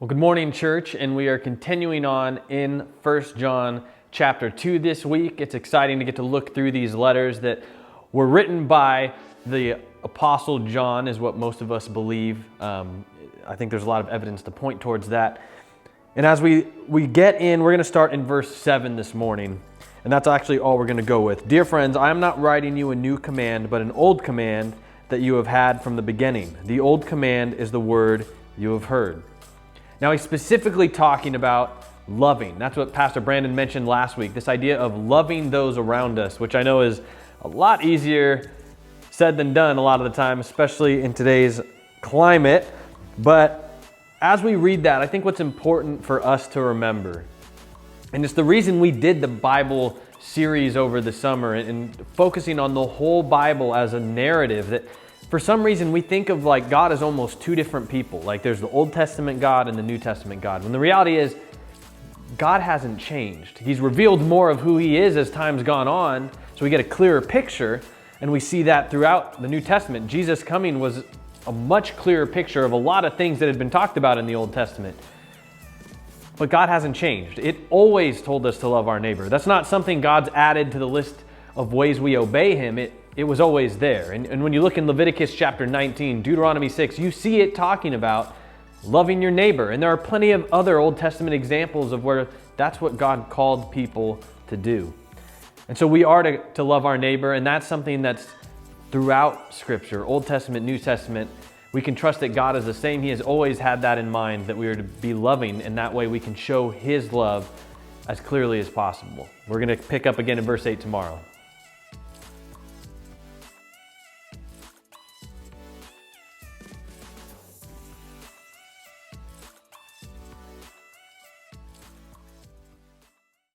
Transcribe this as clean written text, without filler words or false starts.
Well, good morning, church, and we are continuing on in 1 John chapter 2 this week. It's exciting to get to look through these letters that were written by the Apostle John, is what most of us believe. I think there's a lot of evidence to point towards that. And as we get in, we're going to start in verse 7 this morning, and that's actually all we're going to go with. Dear friends, I am not writing you a new command, but an old command that you have had from the beginning. The old command is the word you have heard. Now, he's specifically talking about loving. That's what Pastor Brandon mentioned last week, this idea of loving those around us, which I know is a lot easier said than done a lot of the time, especially in today's climate. But as we read that, I think what's important for us to remember, and it's the reason we did the Bible series over the summer and focusing on the whole Bible as a narrative, that for some reason, we think of like God as almost two different people. Like there's the Old Testament God and the New Testament God. When the reality is, God hasn't changed. He's revealed more of who He is as time's gone on, so we get a clearer picture, and we see that throughout the New Testament. Jesus coming was a much clearer picture of a lot of things that had been talked about in the Old Testament. But God hasn't changed. It always told us to love our neighbor. That's not something God's added to the list of ways we obey Him. It was always there. And when you look in Leviticus chapter 19, Deuteronomy 6, you see it talking about loving your neighbor. And there are plenty of other Old Testament examples of where that's what God called people to do. And so we are to love our neighbor, and that's something that's throughout Scripture, Old Testament, New Testament. We can trust that God is the same. He has always had that in mind, that we are to be loving, and that way we can show His love as clearly as possible. We're going to pick up again in verse 8 tomorrow.